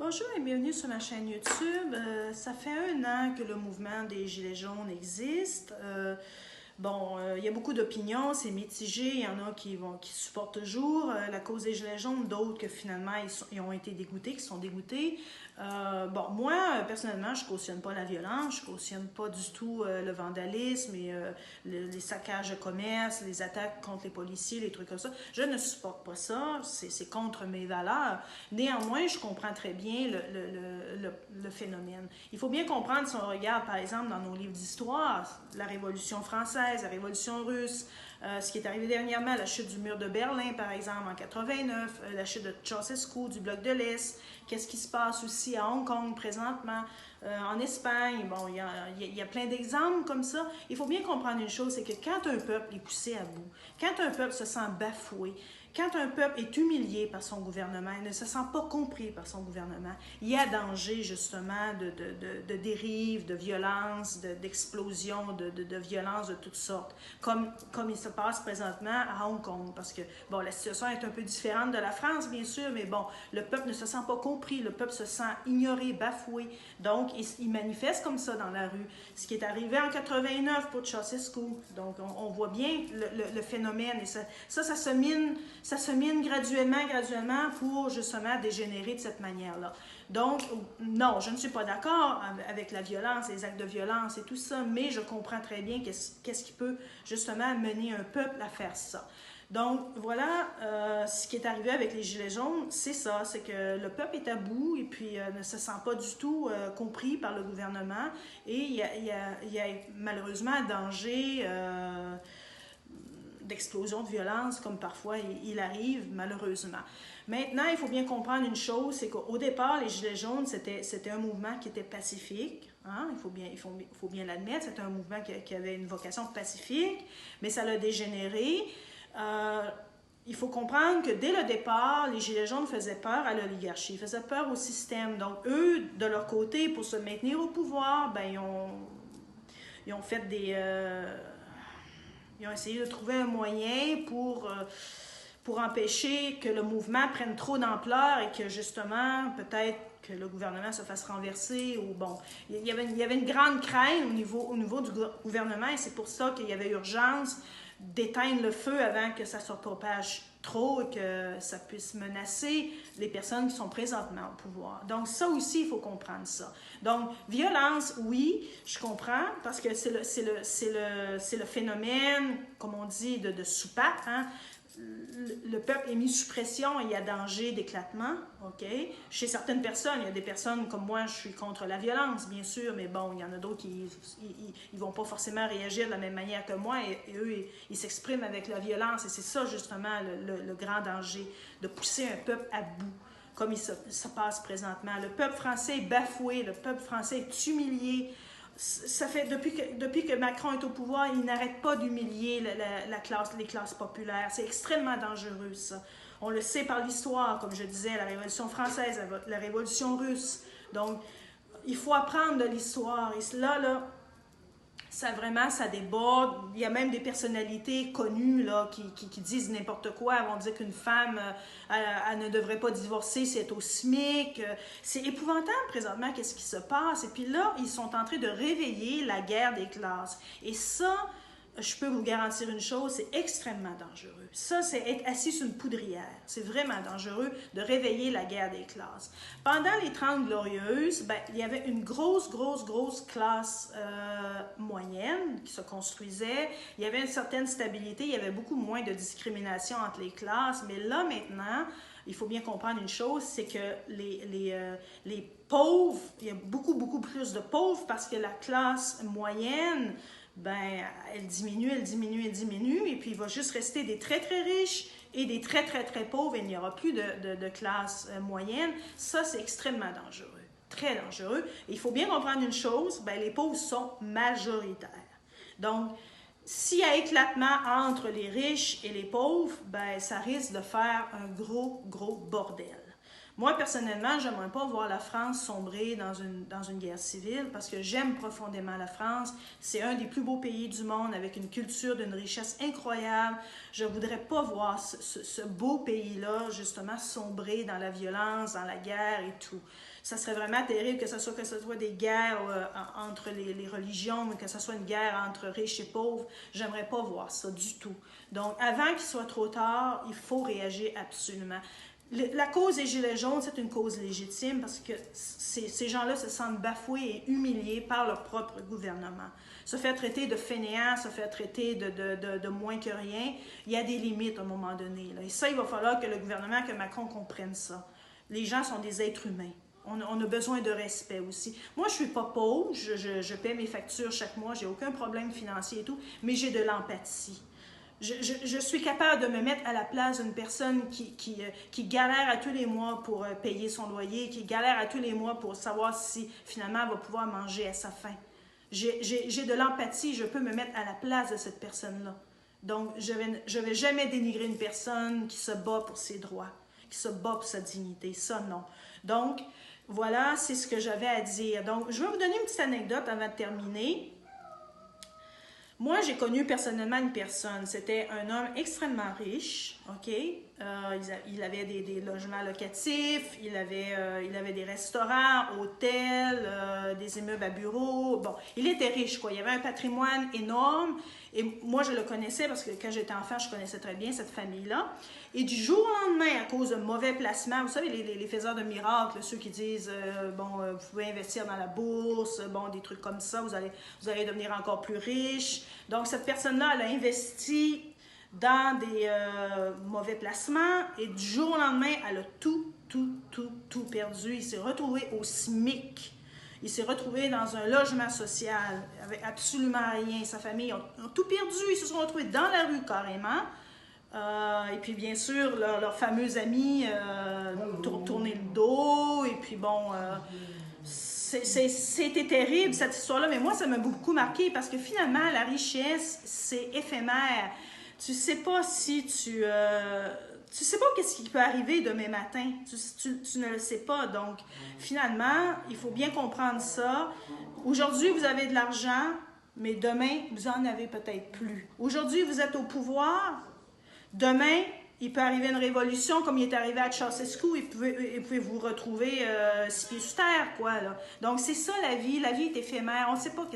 Bonjour et bienvenue sur ma chaîne YouTube. Ça fait 1 an que le mouvement des Gilets jaunes existe. Il y a beaucoup d'opinions, c'est mitigé. Il y en a qui supportent toujours la cause des Gilets jaunes, d'autres que finalement ils ont été dégoûtés, qui sont dégoûtés. Moi, personnellement, je cautionne pas la violence, je cautionne pas du tout le vandalisme et les saccages de commerce, les attaques contre les policiers, les trucs comme ça. Je ne supporte pas ça, c'est contre mes valeurs. Néanmoins, je comprends très bien le phénomène. Il faut bien comprendre, si on regarde par exemple dans nos livres d'histoire, la Révolution française, la Révolution russe, ce qui est arrivé dernièrement, la chute du mur de Berlin, par exemple, en 89, la chute de Ceausescu, du bloc de l'Est, qu'est-ce qui se passe aussi à Hong Kong présentement, en Espagne, il y a plein d'exemples comme ça. Il faut bien comprendre une chose, c'est que quand un peuple est poussé à bout, quand un peuple se sent bafoué, quand un peuple est humilié par son gouvernement, il ne se sent pas compris par son gouvernement, il y a danger justement de dérive, de violence, d'explosion, de violence de toutes sortes, comme il se passe présentement à Hong Kong. Parce que, la situation est un peu différente de la France, bien sûr, mais le peuple ne se sent pas compris, le peuple se sent ignoré, bafoué. Donc, il manifeste comme ça dans la rue. Ce qui est arrivé en 89 pour Ceausescu. Donc, on voit bien le phénomène. Et ça se mine graduellement pour justement dégénérer de cette manière-là. Donc, non, je ne suis pas d'accord avec la violence, les actes de violence et tout ça, mais je comprends très bien qu'est-ce qui peut justement mener un peuple à faire ça. Donc, voilà, ce qui est arrivé avec les Gilets jaunes, c'est ça, c'est que le peuple est à bout et puis ne se sent pas du tout compris par le gouvernement et il y a malheureusement un danger d'explosion de violence, comme parfois il arrive, malheureusement. Maintenant, il faut bien comprendre une chose, c'est qu'au départ, les Gilets jaunes, c'était un mouvement qui était pacifique. Hein? Il faut bien l'admettre, c'était un mouvement qui avait une vocation pacifique, mais ça l'a dégénéré. Il faut comprendre que dès le départ, les Gilets jaunes faisaient peur à l'oligarchie, faisaient peur au système. Donc, eux, de leur côté, pour se maintenir au pouvoir, ils ont fait ils ont essayé de trouver un moyen pour empêcher que le mouvement prenne trop d'ampleur et que justement, peut-être que le gouvernement se fasse renverser. Il y avait une grande crainte au niveau du gouvernement et c'est pour ça qu'il y avait urgence d'éteindre le feu avant que ça se propage trop et que ça puisse menacer les personnes qui sont présentement au pouvoir. Donc ça aussi, il faut comprendre ça. Donc, violence, oui, je comprends, parce que c'est le phénomène, comme on dit, de soupape, hein? Le peuple est mis sous pression et il y a danger d'éclatement, OK? Chez certaines personnes, il y a des personnes comme moi, je suis contre la violence, bien sûr, mais il y en a d'autres qui ils vont pas forcément réagir de la même manière que moi et eux, ils s'expriment avec la violence et c'est ça, justement, le grand danger, de pousser un peuple à bout, comme il se passe présentement. Le peuple français est bafoué, le peuple français est humilié. Ça fait depuis que Macron est au pouvoir, il n'arrête pas d'humilier les classes populaires. C'est extrêmement dangereux, ça. On le sait par l'histoire, comme je disais, la Révolution française, la Révolution russe. Donc, il faut apprendre de l'histoire. Et là, ça déborde. Il y a même des personnalités connues là, qui disent n'importe quoi. Elles vont dire qu'une femme elle ne devrait pas divorcer si elle est au SMIC. C'est épouvantable présentement qu'est-ce qui se passe. Et puis là, ils sont en train de réveiller la guerre des classes. Et ça, je peux vous garantir une chose, c'est extrêmement dangereux. Ça, c'est être assis sur une poudrière. C'est vraiment dangereux de réveiller la guerre des classes. Pendant les 30 Glorieuses, il y avait une grosse classe moyenne qui se construisait. Il y avait une certaine stabilité, il y avait beaucoup moins de discrimination entre les classes. Mais là, maintenant, il faut bien comprendre une chose, c'est que les pauvres, il y a beaucoup plus de pauvres parce que la classe moyenne, elle diminue, et puis il va juste rester des très riches et des très pauvres, et il n'y aura plus de classe moyenne. Ça, c'est extrêmement dangereux, très dangereux. Et il faut bien comprendre une chose, les pauvres sont majoritaires. Donc, s'il y a éclatement entre les riches et les pauvres, ça risque de faire un gros bordel. Moi, personnellement, j'aimerais pas voir la France sombrer dans une guerre civile parce que j'aime profondément la France. C'est un des plus beaux pays du monde avec une culture d'une richesse incroyable. Je voudrais pas voir ce beau pays-là, justement, sombrer dans la violence, dans la guerre et tout. Ça serait vraiment terrible que ce soit des guerres entre les religions, que ce soit une guerre entre riches et pauvres. J'aimerais pas voir ça du tout. Donc, avant qu'il soit trop tard, il faut réagir absolument. La cause des Gilets jaunes, c'est une cause légitime parce que ces gens-là se sentent bafoués et humiliés par leur propre gouvernement. Se faire traiter de fainéants, se faire traiter de moins que rien, il y a des limites à un moment donné. Là. Et ça, il va falloir que le gouvernement, que Macron comprenne ça. Les gens sont des êtres humains. On a besoin de respect aussi. Moi, je ne suis pas pauvre, je paie mes factures chaque mois, j'ai aucun problème financier et tout, mais j'ai de l'empathie. Je suis capable de me mettre à la place d'une personne qui galère à tous les mois pour payer son loyer, qui galère à tous les mois pour savoir si finalement elle va pouvoir manger à sa faim. J'ai de l'empathie, je peux me mettre à la place de cette personne-là. Donc, je vais jamais dénigrer une personne qui se bat pour ses droits, qui se bat pour sa dignité. Ça, non. Donc, voilà, c'est ce que j'avais à dire. Donc, je vais vous donner une petite anecdote avant de terminer. Moi, j'ai connu personnellement une personne. C'était un homme extrêmement riche, OK? Il avait des logements locatifs, il avait des restaurants, hôtels, des immeubles à bureaux. Bon, il était riche, quoi. Il avait un patrimoine énorme. Et moi, je le connaissais parce que quand j'étais enfant, je connaissais très bien cette famille-là. Et du jour au lendemain, à cause de mauvais placements, vous savez, les faiseurs de miracles, ceux qui disent, vous pouvez investir dans la bourse, des trucs comme ça, vous allez devenir encore plus riche. Donc, cette personne-là, elle a investi dans des mauvais placements et du jour au lendemain, elle a tout perdu. Il s'est retrouvé au SMIC. Il s'est retrouvé dans un logement social avec absolument rien. Sa famille ont tout perdu. Ils se sont retrouvés dans la rue carrément. Et puis, bien sûr, leurs fameux amis tournaient le dos. Et puis, c'était terrible cette histoire-là. Mais moi, ça m'a beaucoup marqué parce que finalement, la richesse, c'est éphémère. Tu sais pas si tu sais pas qu'est-ce qui peut arriver demain matin. Tu ne le sais pas. Donc, finalement, il faut bien comprendre ça. Aujourd'hui, vous avez de l'argent, mais demain, vous en avez peut-être plus. Aujourd'hui, vous êtes au pouvoir. Demain, il peut arriver une révolution comme il est arrivé à Ceausescu et vous pouvez vous retrouver 6 pieds sous terre, quoi, là. Donc, c'est ça la vie. La vie est éphémère. On ne sait pas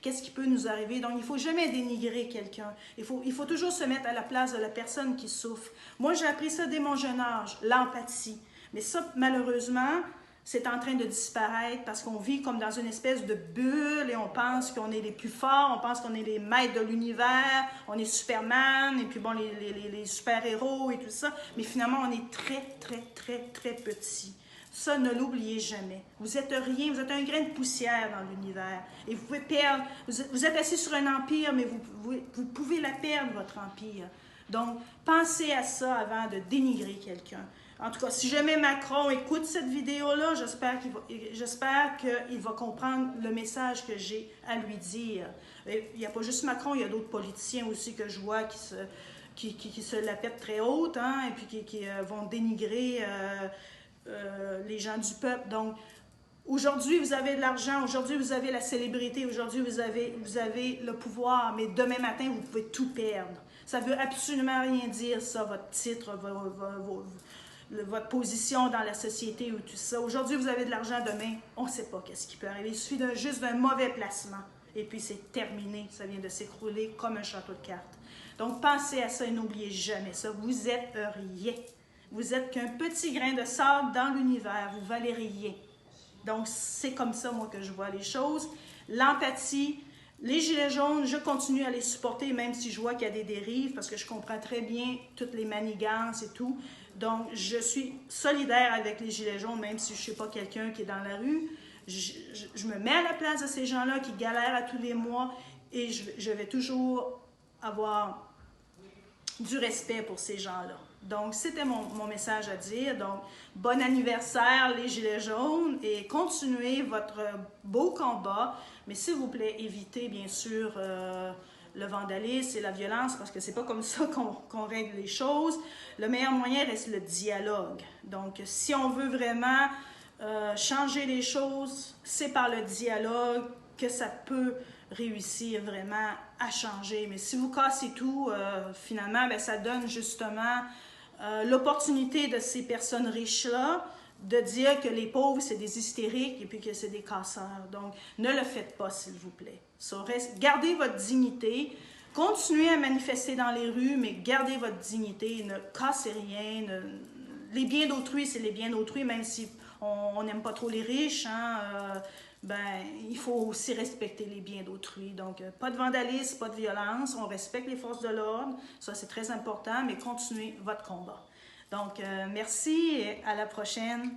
qu'est-ce qui peut nous arriver. Donc, il ne faut jamais dénigrer quelqu'un. Il faut toujours se mettre à la place de la personne qui souffre. Moi, j'ai appris ça dès mon jeune âge, l'empathie. Mais ça, malheureusement, c'est en train de disparaître parce qu'on vit comme dans une espèce de bulle et on pense qu'on est les plus forts, on pense qu'on est les maîtres de l'univers, on est Superman et puis les super-héros et tout ça. Mais finalement, on est très petits. Ça, ne l'oubliez jamais. Vous êtes rien, vous êtes un grain de poussière dans l'univers. Et vous pouvez perdre, vous êtes assis sur un empire, mais vous pouvez la perdre, votre empire. Donc, pensez à ça avant de dénigrer quelqu'un. En tout cas, si jamais Macron écoute cette vidéo-là, j'espère qu'il va comprendre le message que j'ai à lui dire. Et il n'y a pas juste Macron, il y a d'autres politiciens aussi que je vois qui se la pètent très haute, hein, et puis qui vont dénigrer les gens du peuple. Donc, aujourd'hui, vous avez de l'argent, aujourd'hui, vous avez la célébrité, aujourd'hui, vous avez le pouvoir, mais demain matin, vous pouvez tout perdre. Ça ne veut absolument rien dire, ça, votre titre, votre position dans la société ou tout ça. Aujourd'hui, vous avez de l'argent, demain, on ne sait pas qu'est-ce qui peut arriver. Il suffit juste d'un mauvais placement. Et puis, c'est terminé. Ça vient de s'écrouler comme un château de cartes. Donc, pensez à ça et n'oubliez jamais ça. Vous êtes rien. Vous êtes qu'un petit grain de sable dans l'univers. Vous valez rien. Donc, c'est comme ça, moi, que je vois les choses. L'empathie. Les Gilets jaunes, je continue à les supporter, même si je vois qu'il y a des dérives, parce que je comprends très bien toutes les manigances et tout. Donc, je suis solidaire avec les Gilets jaunes, même si je ne suis pas quelqu'un qui est dans la rue. Je me mets à la place de ces gens-là qui galèrent à tous les mois et je vais toujours avoir du respect pour ces gens-là. Donc, c'était mon message à dire. Donc, bon anniversaire, les Gilets jaunes, et continuez votre beau combat. Mais s'il vous plaît, évitez, bien sûr, le vandalisme et la violence, parce que c'est pas comme ça qu'on règle les choses. Le meilleur moyen reste le dialogue. Donc, si on veut vraiment changer les choses, c'est par le dialogue que ça peut réussir vraiment à changer. Mais si vous cassez tout, finalement, bien, ça donne justement l'opportunité de ces personnes riches-là de dire que les pauvres, c'est des hystériques et puis que c'est des casseurs. Donc, ne le faites pas, s'il vous plaît. Gardez votre dignité. Continuez à manifester dans les rues, mais gardez votre dignité. Ne cassez rien. Les biens d'autrui, c'est les biens d'autrui, même si on n'aime pas trop les riches. Ben, il faut aussi respecter les biens d'autrui. Donc, pas de vandalisme, pas de violence. On respecte les forces de l'ordre. Ça, c'est très important, mais continuez votre combat. Donc, merci et à la prochaine.